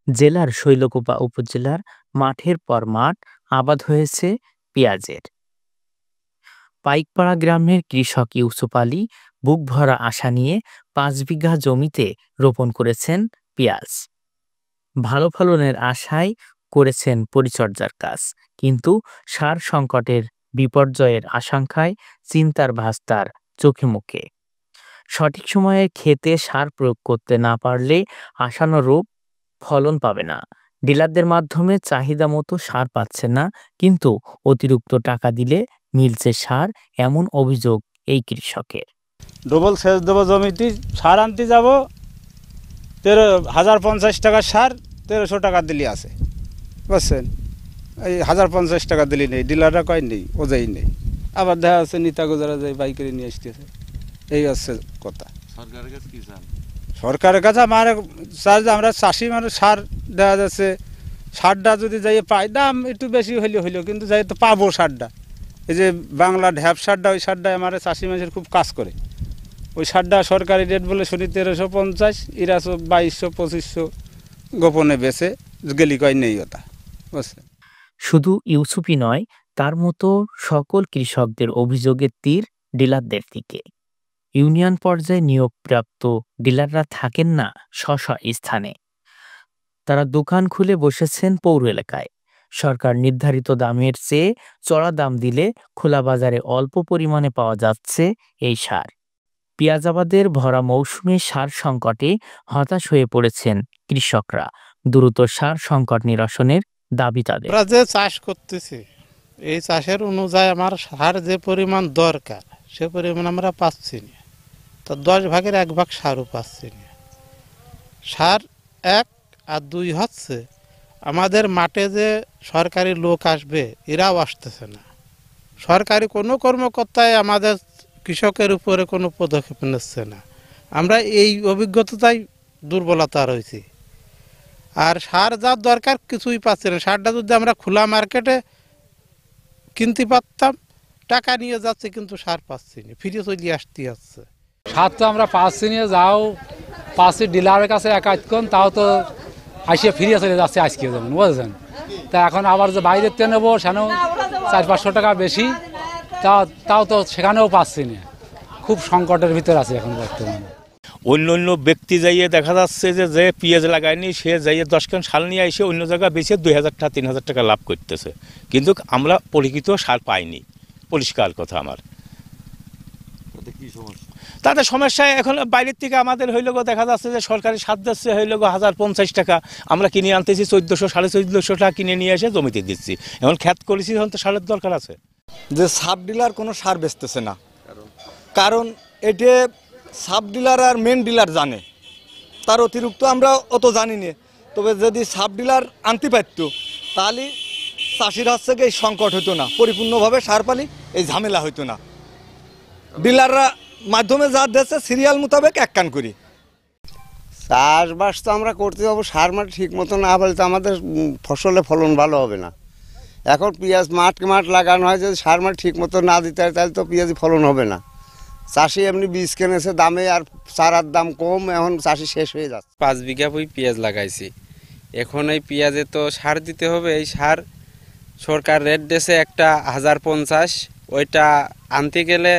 জেলার শৈলকুপা উপজেলার মাঠের পর মাঠ আবাদ হয়েছে পেঁয়াজের। পাইকপাড়া গ্রামের কৃষক ইউসুফ আলী বুক ভরা আশা নিয়ে ৫ বিঘা জমিতে রোপণ করেছেন পেঁয়াজ। ভালো ফলনের আশায় করেছেন পরিচর্যার কাজ, কিন্তু সার সংকটের বিপর্যয়ের আশঙ্কায় চিন্তার ভাঁজ তার চোখে মুখে। সঠিক সময়ে ক্ষেতে সার প্রয়োগ করতে না পারলে আশানুরূপ ফলন পাবে না। ডিলারদের মাধ্যমে চাহিদা মতো সার পাচ্ছে না, কিন্তু অতিরিক্ত টাকা দিলে মিলছে সার, এমন অভিযোগ এই কৃষকের। ডবল সেচ দেবো জমিতে, সার আনতে যাব ১৩,০৫০ টাকার সার ১৩০০ টাকা দিলি আছে, বুঝছেন? এই ১০৫০ টাকা দিলি নেই, ডিলাররা কয় নেই, ওজাই নেই। আবার দেখা যাচ্ছে নিতা গুজারা যায় বাইকেরে নিয়ে আসতেছে। এই হচ্ছে কথা। সরকারের কাছে কি চান? সরকারের কাছে আমার চাই যে আমরা চাষি মানুষ, সার দেখা যাচ্ছে সারটা যদি যাই পাই, দাম একটু বেশি হইলেও কিন্তু যাই তো পাবো সারটা। এই যে বাংলা ঢ্যাপ সারটা, ওই সারটা আমার চাষি মানুষের খুব কাজ করে। ওই সারটা সরকারি রেট বলে শুনি ১৩৫০, এরা ২২০০-২৫০০ গোপনে বেছে গেলি কয় নেই ওটা, বুঝছেন? শুধু ইউসুফই নয়, তার মতো সকল কৃষকদের অভিযোগের তীর ডিলারদের দিকে। ইউনিয়ন পর্যায়ে নিয়োগপ্রাপ্ত ডিলাররা থাকেন না স্ব স্থানে, তারা দোকান খুলে বসেছেন পৌর এলাকায়। সরকার নির্ধারিত দামের চেয়ে চড়া দাম দিলে খোলা বাজারে অল্প পরিমাণে পাওয়া যাচ্ছে এই সার। পেঁয়াজ আবাদের ভরা মৌসুমে সার সংকটে হতাশ হয়ে পড়েছেন কৃষকরা। দ্রুত সার সংকট নিরসনের দাবি তাদের। আমরা যে চাষ করতেছি, এই চাষের অনুযায়ী আমার সার যে পরিমাণ দরকার সে পরিমাণ আমরা পাচ্ছি না। তো ১০ ভাগের ১ ভাগ সারও পাচ্ছি না। সার ১ আর ২ হচ্ছে আমাদের মাঠে যে সরকারি লোক আসবে, এরাও আসতেছে না। সরকারি কোনো কর্মকর্তাই আমাদের কৃষকের উপরে কোনো পদক্ষেপ নিচ্ছে না। আমরা এই অভিজ্ঞতাটাই দুর্বলতা রয়েছে। আর সার যার দরকার কিছুই পাচ্ছে না। সারটা যদি আমরা খোলা মার্কেটে কিনতে পারতাম, টাকা নিয়ে যাচ্ছে, কিন্তু সার পাচ্ছি না, ফিরে চলে আসতে যাচ্ছে। সার তো আমরা পাচ্ছি না, যাও পাচ্ছি ডিলারের কাছে একাক্ষণ, তাও তো আসিয়ে ফিরিয়ে চলে যাচ্ছে আজকে, যেমন বুঝেছেন। তা এখন আবার যে বাইরের থেকে নেবো, সেখানেও ৪০০-৫০০ টাকা বেশি, তাও তো সেখানেও পাচ্ছি না। খুব সংকটের ভিতরে আছে এখন বর্তমানে। অন্য অন্য ব্যক্তি যাইয়ে দেখা যাচ্ছে যে পেঁয়াজ লাগায়নি, সে যাইয়ে ১০ খান সাল নিয়ে এসে অন্য জায়গায় বেশি ২,০০০ টাকা ৩,০০০ টাকা লাভ করতেছে, কিন্তু আমরা পরিচিত সার পাইনি। পরিষ্কার কথা আমার। কি সমস্যা? তাদের সমস্যায় এখন বাইরের থেকে আমাদের দেখা যাচ্ছে যে সরকারি সার দিচ্ছে ১,০৫০ টাকা, আমরা কিনে আনতেছি ১৪০০ ১৪৫০ টাকা কিনে নিয়ে এসে জমিতে দিচ্ছি। এখন খ্যাত করেছি, এখন তো সারের দরকার আছে। যে সাব ডিলার কোনো সার বেচতেছে না, কারণ এটা সাব ডিলার আর মেন ডিলার জানে, তার অতিরিক্ত আমরা অত জানি না। তবে যদি সাব ডিলার আনতে পারত, তাহলে চাষির হাত থেকে এই সংকট হতো না, পরিপূর্ণভাবে সার পালি এই ঝামেলা হতো না। ডিলাররা মাধ্যমে যা দিচ্ছে সিরিয়াল মোতাবেক এক কান করি। চাষবাস তো আমরা করতে পারবো, সার মাঠ ঠিক মতো না হলে তো আমাদের ফসলের ফলন ভালো হবে না। এখন পেঁয়াজ মাঠ লাগানো হয়, যদি সার মাঠ ঠিক মতো না দিতে হয় তাহলে তো পেঁয়াজ ফলন হবে না। চাষি এমনি বীজ কিনেছে দামে, আর চারার দাম কম, এখন চাষি শেষ হয়ে যাচ্ছে। ৫ বিঘা পেঁয়াজ লাগাইছি। এখন এই পেঁয়াজে তো সার দিতে হবে। এই সার সরকার রেট দিয়েছে একটা ১০৫০, ওইটা আনতে গেলে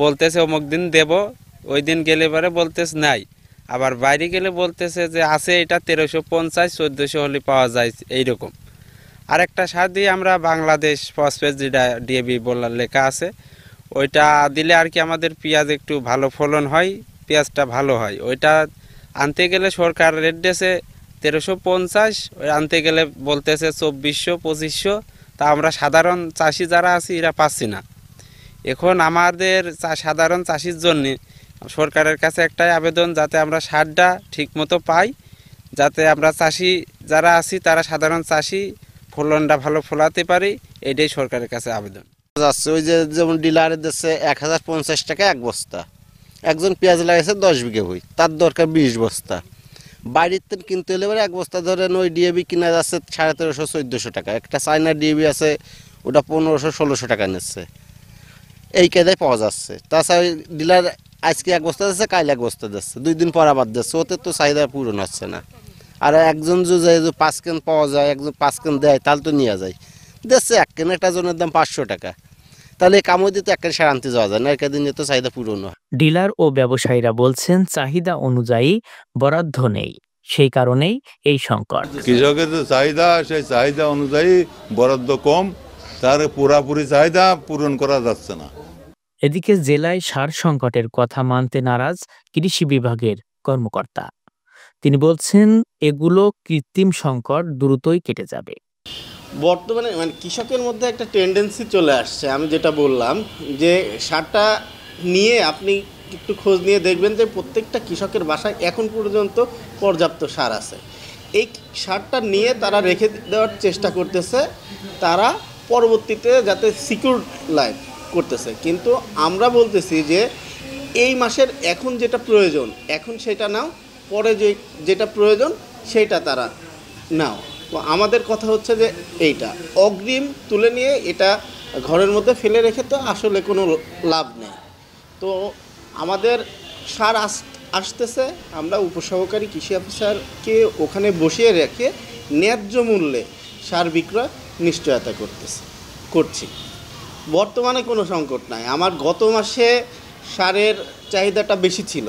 বলতেছে অমুক দিন দেব, ওই দিন গেলে পরে বলতেছে নাই। আবার বাইরে গেলে বলতেছে যে আছে এটা ১৩৫০, ১৪০০ হলে পাওয়া যায় এইরকম। আরেকটা সার দিয়ে আমরা বাংলাদেশ ফসফেট, যেটা ডিএবি বলার লেখা আছে, ওইটা দিলে আর কি আমাদের পেঁয়াজ একটু ভালো ফলন হয়, পেঁয়াজটা ভালো হয়। ওইটা আনতে গেলে সরকার রেট দিয়েছে ১৩৫০, ওই আনতে গেলে বলতেছে ২৪০০, ২৫০০। তা আমরা সাধারণ চাষি যারা আছি এরা পাচ্ছি না। এখন আমাদের সাধারণ চাষির জন্যে সরকারের কাছে একটাই আবেদন, যাতে আমরা সারটা ঠিক মতো পাই, যাতে আমরা চাষি যারা আছি তারা সাধারণ চাষি ফলনটা ভালো ফলাতে পারি, এটাই সরকারের কাছে আবেদন যাচ্ছে। ওই যে যেমন ডিলারের দিচ্ছে ১,০৫০ টাকা ১ বস্তা, একজন পেঁয়াজ লাগাইছে ১০ বিঘে বই, তার দরকার ২০ বস্তা। বাইরের থেকে কিনতে হলে এবার ১ বস্তা ধরেন ওই ডিএবি কিনা যাচ্ছে ১৩৫০, ১৪০০ টাকা। একটা চায়না ডিএবি আছে, ওটা ১৫০০, ১৬০০ টাকা নিচ্ছে। এই কায়দায় পাওয়া যাচ্ছে। তাছাড়া ওই ডিলার আজকে ১ বস্তা দিচ্ছে, কাল ১ বস্তা দিচ্ছে, ২ দিন পর আবার দিচ্ছে, ওতে তো চাহিদা পূরণ হচ্ছে না। আর একজন যদি 5 কেন পাওয়া যায়, একজন 5 কেন দেয়, তাহলে তো নিয়ে যায়। দেখছে 1 কেন একটা জনের দাম 500 টাকা, তাহলে কামড় দিতে 1 কেন সার আনতে যাওয়া যায় না, এর দিনে তো চাহিদা পূরণ হয়। ডিলার ও ব্যবসায়ীরা বলছেন চাহিদা অনুযায়ী বরাদ্দ নেই, সেই কারণেই এই সংকট। কৃষকের যে চাহিদা, সেই চাহিদা অনুযায়ী বরাদ্দ কম, তার পুরাপুরি চাহিদা পূরণ করা যাচ্ছে না। এদিকে জেলায় সার সংকটের কথা মানতে নারাজ কৃষি বিভাগের কর্মকর্তা। তিনি বলছেন এগুলো কৃত্রিম সংকট, দ্রুতই কেটে যাবে। বর্তমানে মানে কৃষকের মধ্যে একটা টেন্ডেন্সি চলে আসছে, আমি যেটা বললাম যে সারটা নিয়ে আপনি একটু খোঁজ নিয়ে দেখবেন যে প্রত্যেকটা কৃষকের বাসায় এখন পর্যন্ত পর্যাপ্ত সার আছে। এই সারটা নিয়ে তারা রেখে দেওয়ার চেষ্টা করতেছে, তারা পরবর্তীতে যাতে সিকিউর লাইফ করতেছে। কিন্তু আমরা বলতেছি যে এই মাসের এখন যেটা প্রয়োজন এখন সেটা নাও, পরে যেটা প্রয়োজন সেইটা তারা নাও। তো আমাদের কথা হচ্ছে যে এইটা অগ্রিম তুলে নিয়ে এটা ঘরের মধ্যে ফেলে রেখে তো আসলে কোনো লাভ নেই। তো আমাদের সার আসতেছে, আমরা উপসহকারী কৃষি অফিসারকে ওখানে বসিয়ে রেখে ন্যায্য মূল্যে সার বিক্রয় নিশ্চয়তা করছি। বর্তমানে কোনো সংকট নাই। আমার গত মাসে সারের চাহিদাটা বেশি ছিল,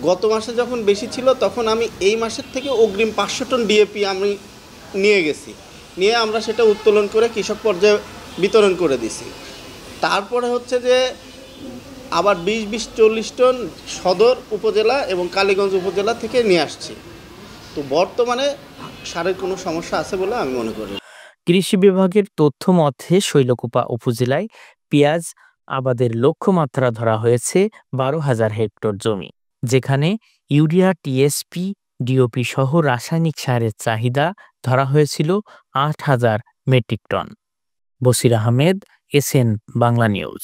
গত মাসে যখন বেশি ছিল তখন আমি এই মাসের থেকে অগ্রিম 500 টন ডিএপি আমি নিয়ে গেছি, নিয়ে আমরা সেটা উত্তোলন করে কৃষক পর্যায়ে বিতরণ করে দিছি। তারপরে হচ্ছে যে আবার 20-40 টন সদর উপজেলা এবং কালীগঞ্জ উপজেলা থেকে নিয়ে আসছি। তো বর্তমানে সারের কোনো সমস্যা আছে বলে আমি মনে করি। কৃষি বিভাগের তথ্য মতে শৈলকুপা উপজেলায় পেঁয়াজ আবাদের লক্ষ্যমাত্রা ধরা হয়েছে 12,000 হেক্টর জমি, যেখানে ইউরিয়া, টিএসপি, ডিওপি সহ রাসায়নিক সারের চাহিদা ধরা হয়েছিল 8,000 metric ton. Basir Ahmed, SN Bangla news.